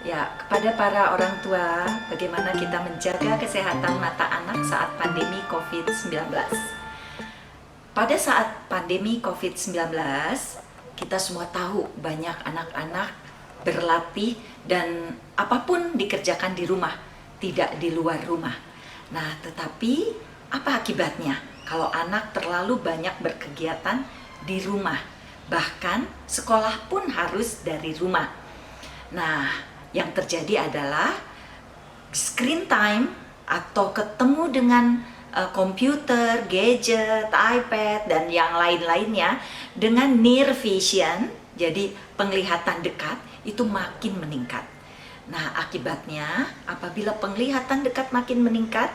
Ya, kepada para orang tua, bagaimana kita menjaga kesehatan mata anak saat pandemi COVID-19. Pada saat pandemi COVID-19, kita semua tahu banyak anak-anak berlatih dan apapun dikerjakan di rumah, tidak di luar rumah. Nah, tetapi apa akibatnya kalau anak terlalu banyak berkegiatan di rumah? Bahkan sekolah pun harus dari rumah. Nah, yang terjadi adalah screen time atau ketemu dengan komputer, gadget, iPad, dan yang lain-lainnya dengan near vision, jadi penglihatan dekat, itu makin meningkat. Nah, akibatnya apabila penglihatan dekat makin meningkat,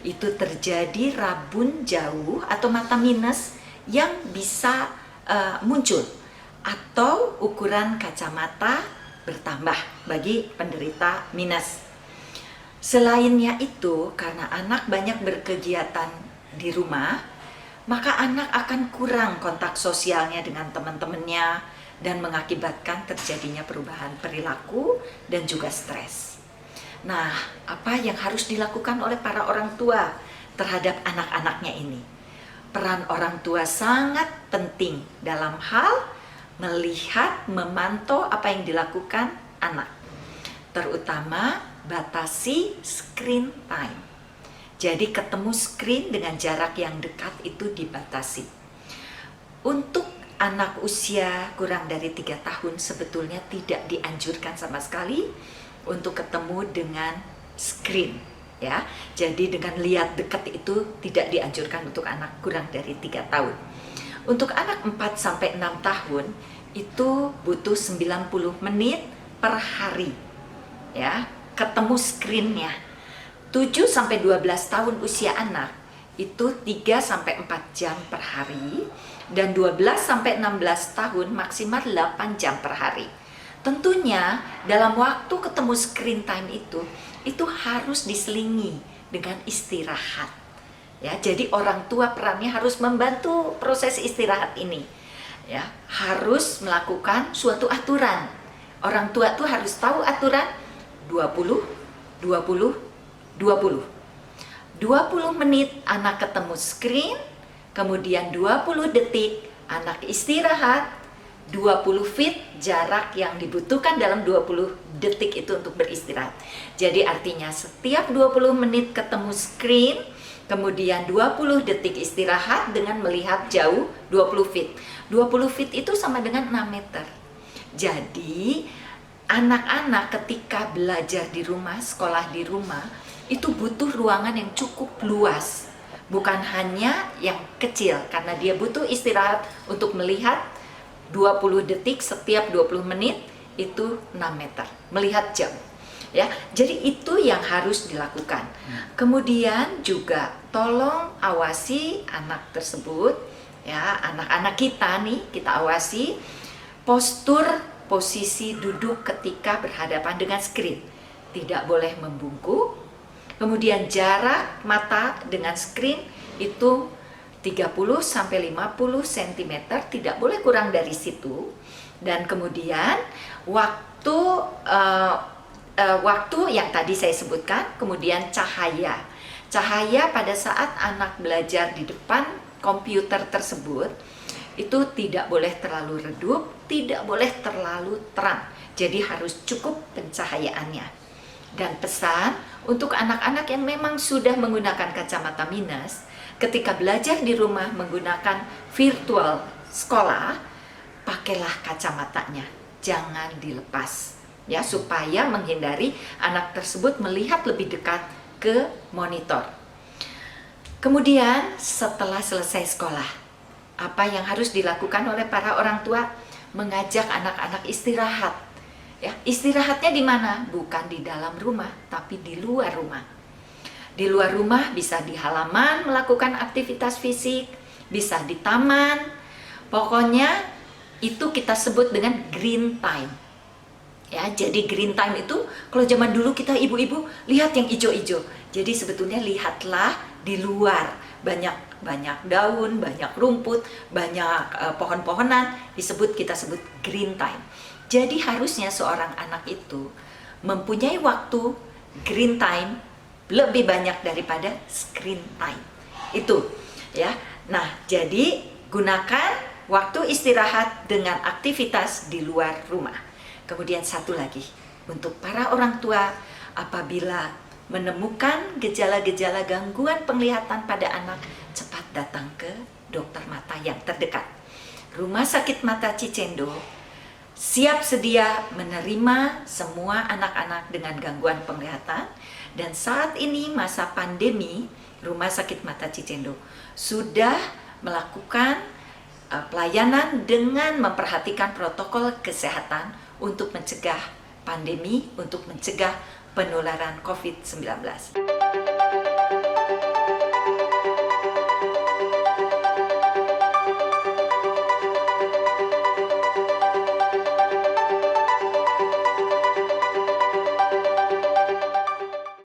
itu terjadi rabun jauh atau mata minus yang bisa muncul, atau ukuran kacamata bertambah bagi penderita minus. Selainnya itu, karena anak banyak berkegiatan di rumah, maka anak akan kurang kontak sosialnya dengan teman-temannya dan mengakibatkan terjadinya perubahan perilaku dan juga stres. Nah, apa yang harus dilakukan oleh para orang tua terhadap anak-anaknya ini? Peran orang tua sangat penting dalam hal melihat, memantau apa yang dilakukan anak. Terutama batasi screen time. Jadi ketemu screen dengan jarak yang dekat itu dibatasi. Untuk anak usia kurang dari 3 tahun sebetulnya tidak dianjurkan sama sekali untuk ketemu dengan screen, ya. Jadi dengan lihat dekat itu tidak dianjurkan untuk anak kurang dari 3 tahun. Untuk anak 4 sampai 6 tahun itu butuh 90 menit per hari, ya, ketemu screen-nya. 7 sampai 12 tahun usia anak itu 3 sampai 4 jam per hari, dan 12 sampai 16 tahun maksimal 8 jam per hari. Tentunya dalam waktu ketemu screen time itu harus diselingi dengan istirahat. Ya, jadi orang tua perannya harus membantu proses istirahat ini. Ya, harus melakukan suatu aturan. Orang tua tuh harus tahu aturan 20 20 20. 20 menit anak ketemu screen, kemudian 20 detik anak istirahat, 20 feet jarak yang dibutuhkan dalam 20 detik itu untuk beristirahat. Jadi artinya setiap 20 menit ketemu screen, kemudian 20 detik istirahat dengan melihat jauh 20 feet. 20 feet itu sama dengan 6 meter. Jadi anak-anak ketika belajar di rumah, sekolah di rumah, itu butuh ruangan yang cukup luas. Bukan hanya yang kecil, karena dia butuh istirahat untuk melihat 20 detik setiap 20 menit, itu 6 meter. Melihat jauh. Ya, jadi itu yang harus dilakukan. Kemudian juga tolong awasi anak tersebut, ya, anak-anak kita nih, kita awasi postur, posisi duduk ketika berhadapan dengan screen. Tidak boleh membungkuk. Kemudian jarak mata dengan screen itu 30 sampai 50 cm, tidak boleh kurang dari situ. Dan kemudian waktu yang tadi saya sebutkan, kemudian cahaya. Cahaya pada saat anak belajar di depan komputer tersebut itu tidak boleh terlalu redup, tidak boleh terlalu terang. Jadi harus cukup pencahayaannya. Dan pesan untuk anak-anak yang memang sudah menggunakan kacamata minus, ketika belajar di rumah menggunakan virtual sekolah, pakailah kacamatanya, jangan dilepas. Ya, supaya menghindari anak tersebut melihat lebih dekat ke monitor. Kemudian setelah selesai sekolah, apa yang harus dilakukan oleh para orang tua? Mengajak anak-anak istirahat. Ya, istirahatnya di mana? Bukan di dalam rumah, tapi di luar rumah. Di luar rumah bisa di halaman melakukan aktivitas fisik, bisa di taman. Pokoknya itu kita sebut dengan green time. Ya, jadi green time itu kalau zaman dulu kita ibu-ibu lihat yang hijau-hijau. Jadi sebetulnya lihatlah di luar, banyak daun, banyak rumput, banyak pohon-pohonan, kita sebut green time. Jadi harusnya seorang anak itu mempunyai waktu green time lebih banyak daripada screen time. Itu ya. Nah, jadi gunakan waktu istirahat dengan aktivitas di luar rumah. Kemudian satu lagi, untuk para orang tua, apabila menemukan gejala-gejala gangguan penglihatan pada anak, cepat datang ke dokter mata yang terdekat. Rumah Sakit Mata Cicendo siap sedia menerima semua anak-anak dengan gangguan penglihatan, dan saat ini masa pandemi, Rumah Sakit Mata Cicendo sudah melakukan pelayanan dengan memperhatikan protokol kesehatan untuk mencegah pandemi, untuk mencegah penularan COVID-19.